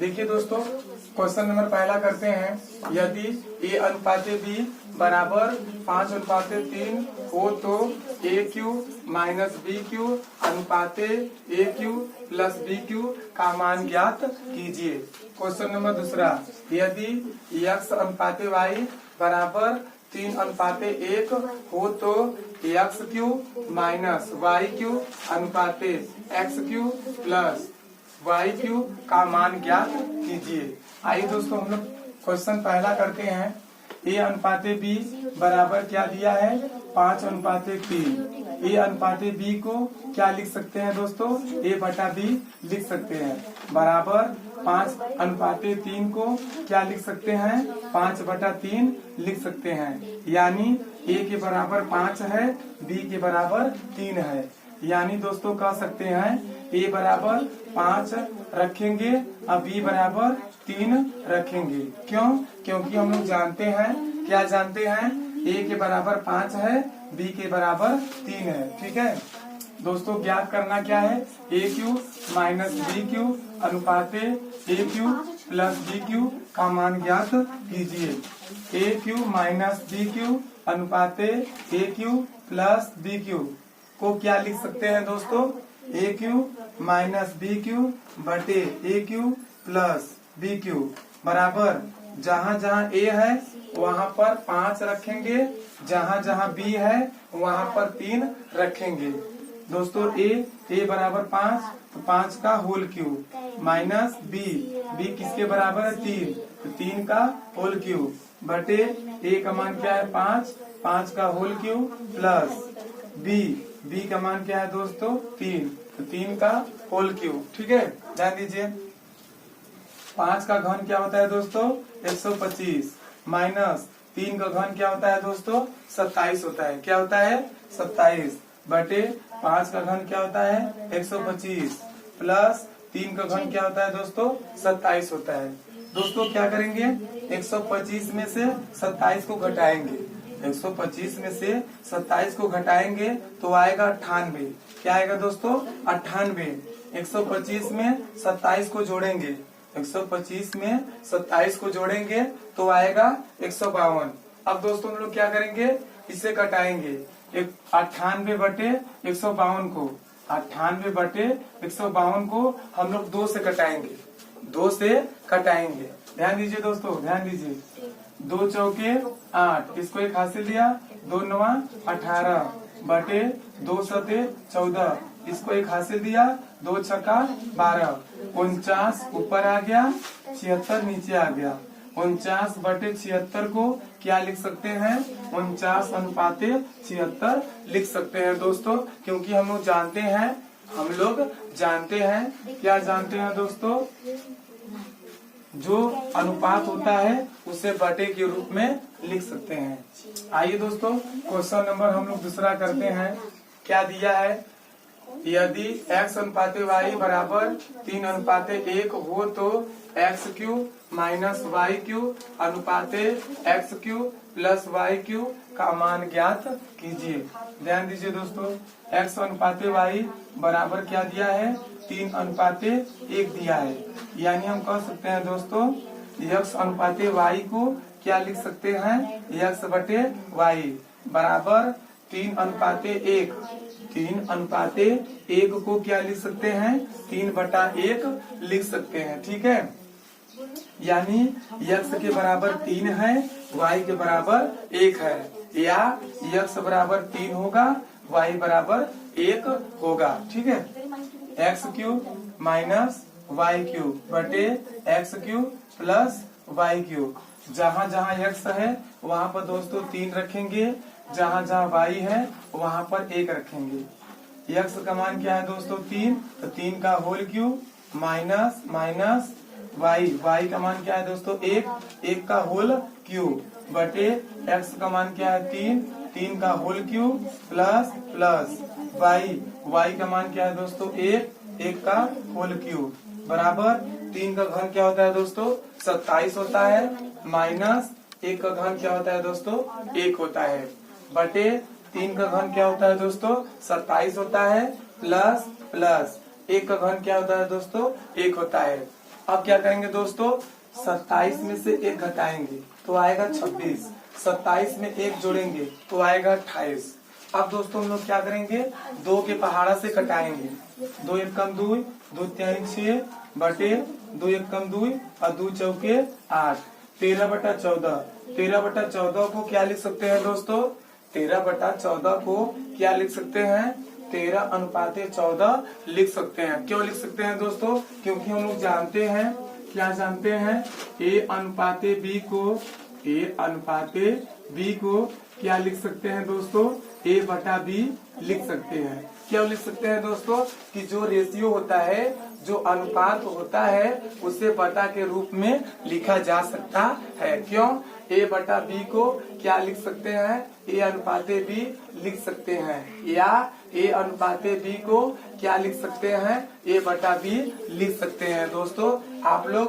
देखिए दोस्तों, question number पहला करते हैं। यदि a अनुपात b बराबर 5:3 हो तो a cube minus b cube अनुपात a cube plus b cube का मान ज्ञात कीजिए। क्वेश्चन नंबर दूसरा, यदि x अनुपात y बराबर 3:1 हो तो x cube minus y cube अनुपात x cube plus y cube का मान ज्ञात कीजिए। आइए दोस्तों, हम लोग क्वेश्चन पहला करते हैं। a अनुपात b बराबर क्या दिया है, 5:3। a अनुपात b को क्या लिख सकते हैं दोस्तों, a बटा b लिख सकते हैं। बराबर 5:3 को क्या लिख सकते हैं, 5/3 लिख सकते हैं। यानी a के बराबर 5 है, b के बराबर 3 है। यानी दोस्तों कह सकते हैं a बराबर 5 रखेंगे और b बराबर 3 रखेंगे। क्यों? क्योंकि हम लोग जानते हैं, क्या जानते हैं, a के बराबर 5 है, b के बराबर 3 है। ठीक है दोस्तों, ज्ञात करना क्या है, a cube minus b cube अनुपात a cube plus b cube का मान ज्ञात कीजिए। a cube minus b cube अनुपात a cube plus b cube को क्या लिख सकते हैं दोस्तों, a cube minus b cube बटे a cube plus b cube बराबर जहाँ जहाँ a है वहाँ पर 5 रखेंगे, जहाँ जहाँ b है वहाँ पर 3 रखेंगे। दोस्तों a बराबर 5 तो 5 का होल क्यूब माइनस b किसके बराबर है, 3 तो 3 का होल क्यूब बटे a का मान क्या है, 5 का होल क्यूब प्लस b का मान क्या है दोस्तों, 3 तो 3 का होल क्यूब। ठीक है, ध्यान दीजिए। 5 का घन क्या होता है दोस्तों, 125 माइनस 3 का घन क्या होता है दोस्तों, 27 होता है। क्या होता है, 27 बटे 5 का घन क्या होता है, 125 प्लस 3 का घन क्या होता है दोस्तों, 27 होता है। दोस्तों क्या करेंगे, 125 में से 27 को घटाएंगे। 125 में से 27 को घटाएंगे तो आएगा 98। क्या आएगा दोस्तों, 98। 125 में 27 को जोड़ेंगे, 125 में 27 को जोड़ेंगे तो आएगा 152। अब दोस्तों हम लोग क्या करेंगे, इसे कटाएंगे। 98 बटे 152 को, 98 बटे 152 को हम लोग 2 से कटाएंगे, 2 से कटाएंगे। ध्यान दीजिए दोस्तों, ध्यान दीजिए। 2 चौके 8, इसको एक हाथ से लिया, 2 9 18 बटे 2 सते 14, इसको एक हाथ से दिया, 2 छक्का 12, 49 ऊपर आ गया, 76 नीचे आ गया। 49 बटे 76 को क्या लिख सकते हैं, 49 अनुपात 76 लिख सकते हैं दोस्तों। क्योंकि हम लोग जानते हैं, क्या जानते हैं दोस्तों, जो अनुपात होता है उसे बटे के रूप में लिख सकते हैं। आइए दोस्तों, क्वेश्चन नंबर हम लोग दूसरा करते हैं। क्या दिया है, यदि x अनुपात y बराबर 3:1 हो तो x cube minus y cube अनुपात x cube plus y cube का मान ज्ञात कीजिए। ध्यान दीजिए दोस्तों, x अनुपात y बराबर क्या दिया है, 3:1 दिया है। यानी हम कह सकते हैं दोस्तों, x अनुपात y को क्या लिख सकते हैं, x बटे y बराबर 3:1। 3:1 को क्या लिख सकते हैं, 3/1 लिख सकते हैं। ठीक है, यानी x के बराबर 3 है, y के बराबर 1 है, या x बराबर 3 होगा, y बराबर 1 होगा। ठीक है, x cube minus y cube बटे x cube plus y cube. जहाँ जहाँ x है वहाँ पर दोस्तों 3 रखेंगे, जहाँ जहाँ y है वहाँ पर 1 रखेंगे। x का मान क्या है दोस्तों, 3 तो 3 का whole cube minus minus y का मान क्या है दोस्तों, 1 का होल क्यूब बटे x का मान क्या है, 3 का whole cube plus plus y का मान क्या है दोस्तों, 1 का होल क्यूब बराबर 3 का घन क्या होता है दोस्तों, 27 होता है, माइनस 1 का घन क्या होता है दोस्तों, 1 होता है, बटे 3 का घन क्या होता है दोस्तों, 27 होता है, प्लस प्लस 1 का घन क्या होता है दोस्तों, 1 होता है। अब क्या करेंगे दोस्तों, 27 में से 1 घटाएंगे तो आएगा 26। 27 में 1 जोड़ेंगे तो आएगा 28। अब दोस्तों हम लोग क्या करेंगे, 2 के पहाड़ा से कटाएंगे। 2 एक कम 2, 2 त्याई 6 बटे 2 एक कम 2 और 2 चौके 8। 13/14। 13/14 को क्या लिख सकते हैं दोस्तों, 13/14 को क्या लिख सकते हैं, 13:14 लिख सकते हैं। क्यों लिख सकते हैं दोस्तों, क्योंकि हम लोग जानते हैं, क्या जानते हैं, A/B को, A/B को क्या लिख सकते हैं दोस्तों, A/B लिख सकते हैं। क्या लिख सकते हैं दोस्तों, कि जो रेशियो होता है, जो अनुपात होता है, उसे बटा के रूप में लिखा जा सकता है। क्यों, A/B को क्या लिख सकते हैं, A/B लिख सकते हैं, या A/B को क्या लिख सकते हैं, A/B लिख सकते हैं। दोस्तों आप लोग